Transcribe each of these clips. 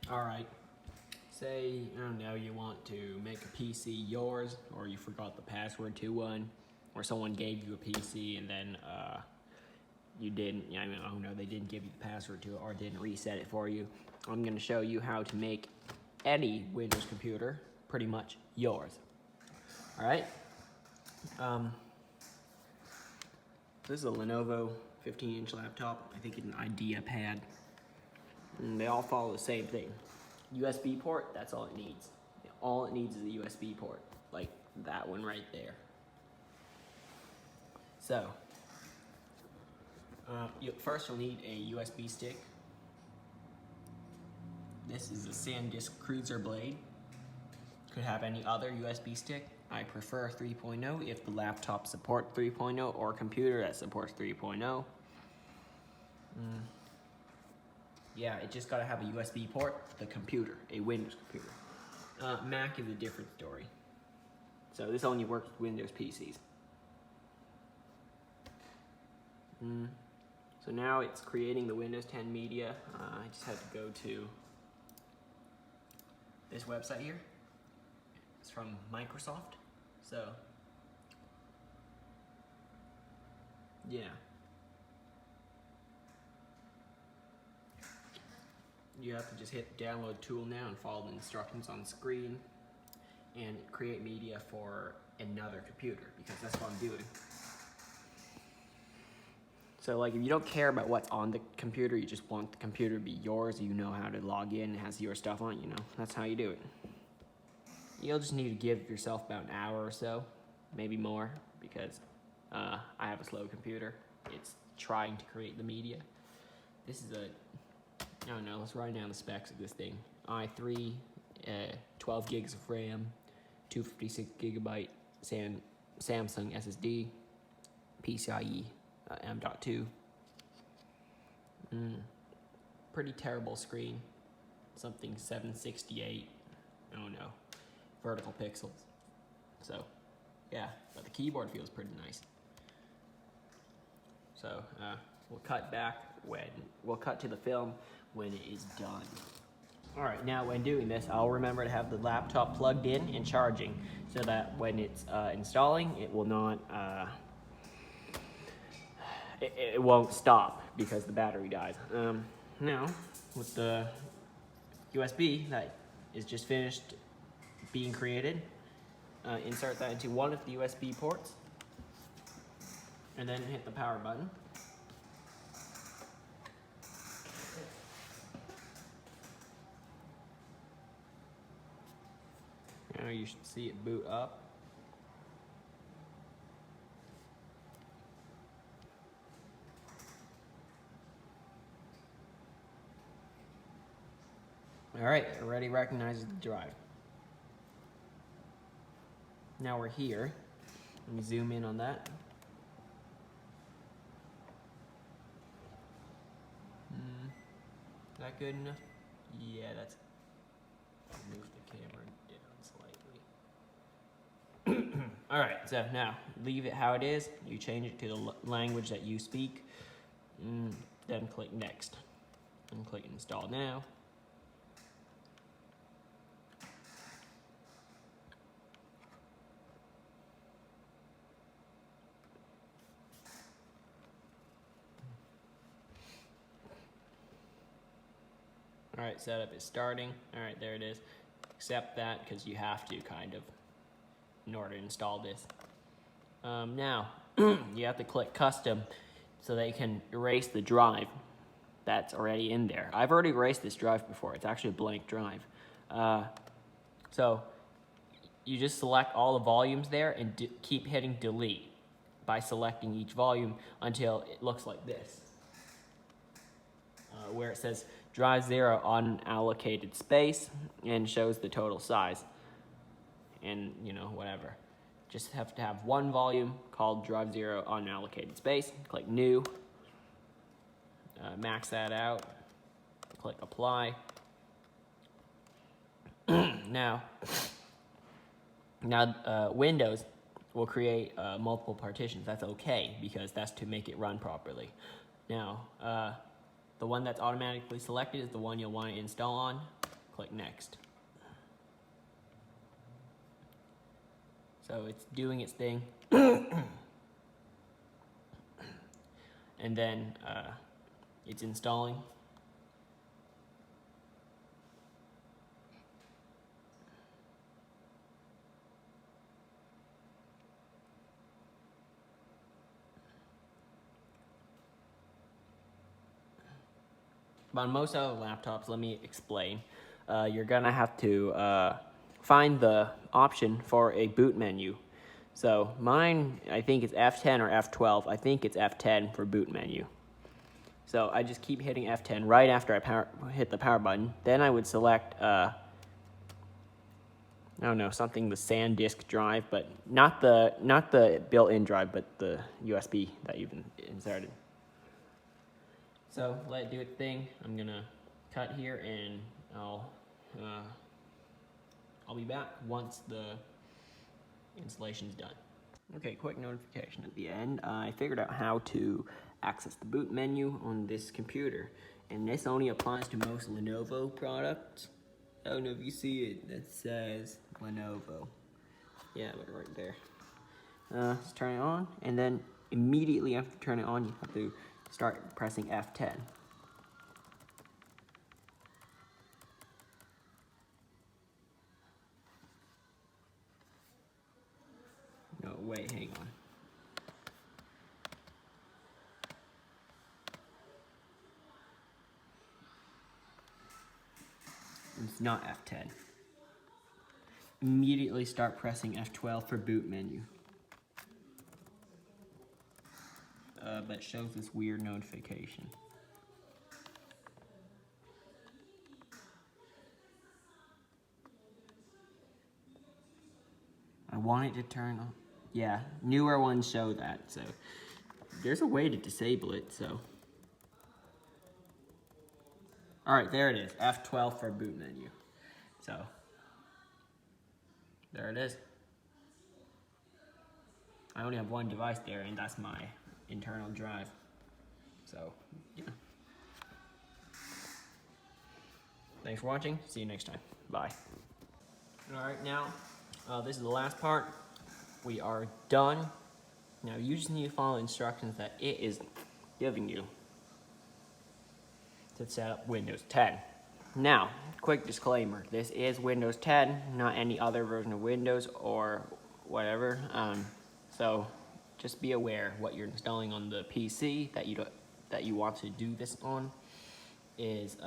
Alright, say, I don't know, you want to make a PC yours, or you forgot the password to one, or someone gave you a PC and then you didn't, oh no, they didn't give you the password to it or didn't reset it for you. I'm going to show you how to make any Windows computer pretty much yours. Alright, this is a Lenovo 15-inch laptop. I think it's an IdeaPad. And they all follow the same thing. USB port, that's all it needs. All it needs is a USB port, like that one right there. So, first you'll need a USB stick. This is a SanDisk Cruiser Blade. Could have any other USB stick. I prefer 3.0 if the laptop supports 3.0 or a computer that supports 3.0. Yeah, it just gotta have a USB port, the computer, a Windows computer. Mac is a different story. So this only works with Windows PCs. So now it's creating the Windows 10 media. I just had to go to this website here. It's from Microsoft. So, yeah. You have to just hit download tool now and follow the instructions on the screen and create media for another computer, because that's what I'm doing. So like if you don't care about what's on the computer, you just want the computer to be yours, you know how to log in, it has your stuff on it, that's how you do it. You'll just need to give yourself about an hour or so, maybe more, because I have a slow computer. It's trying to create the media. This is I don't know, let's write down the specs of this thing. i3, 12 gigs of RAM, 256 gigabyte Samsung SSD, PCIe M.2. Pretty terrible screen. Something 768, I don't know, vertical pixels. So, yeah, but the keyboard feels pretty nice. So, we'll cut to the film when it is done. Alright, now when doing this, I'll remember to have the laptop plugged in and charging so that when it's installing, it will not, it won't stop because the battery dies. Now, with the USB that is just finished being created, insert that into one of the USB ports and then hit the power button. Now you should see it boot up. Alright, it already recognizes the drive. Now we're here. Let me zoom in on that. Is that good enough? Yeah, that's... Move the camera down slightly. Alright, so now, leave it how it is. You change it to the language that you speak. Then click Next. And click Install Now. Alright, setup is starting. Alright, there it is. Accept that because you have to, kind of, in order to install this. Now, you have to click Custom so they can erase the drive that's already in there. I've already erased this drive before. It's actually a blank drive. So, you just select all the volumes there and keep hitting Delete by selecting each volume until it looks like this. Where it says drive 0 unallocated space and shows the total size and whatever. Just have to have one volume called drive 0 unallocated space. Click New, max that out, click Apply. Now Windows will create multiple partitions. That's okay because that's to make it run properly. Now the one that's automatically selected is the one you'll want to install on. click next. So it's doing its thing. And then it's installing. But on most other laptops, let me explain. You're gonna have to find the option for a boot menu. So mine, I think it's F10 or F12. I think it's F10 for boot menu. So I just keep hitting F10 right after I hit the power button. Then I would select, I don't know, something, the SanDisk drive, but not the built-in drive, but the USB that you've inserted. So let it do its thing. I'm gonna cut here, and I'll be back once the installation's done. Okay, quick notification at the end. I figured out how to access the boot menu on this computer, and this only applies to most Lenovo products. I don't know if you see it, that says Lenovo. Yeah, but right there. Just turn it on, and then immediately after you turn it on, you have to start pressing F10. No, wait, hang on. It's not F10. Immediately start pressing F12 for boot menu. But it shows this weird notification. I want it to turn on. Yeah, newer ones show that, so there's a way to disable it, so. All right, there it is, F12 for boot menu. So, there it is. I only have one device there, and that's my internal drive. So, yeah. Thanks for watching. See you next time. Bye. All right, now, this is the last part. We are done. Now, you just need to follow instructions that it is giving you to set up Windows 10. Now, quick disclaimer. This is Windows 10, not any other version of Windows or whatever. So just be aware what you're installing on the PC that you want to do this on is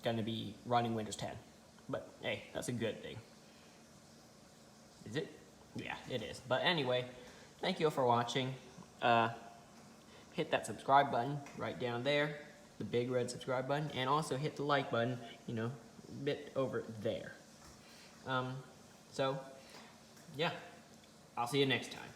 going to be running Windows 10. But hey, that's a good thing. Is it? Yeah, it is. But anyway, thank you for watching. Hit that subscribe button right down there, the big red subscribe button, and also hit the like button, you know, a bit over there. So, yeah, I'll see you next time.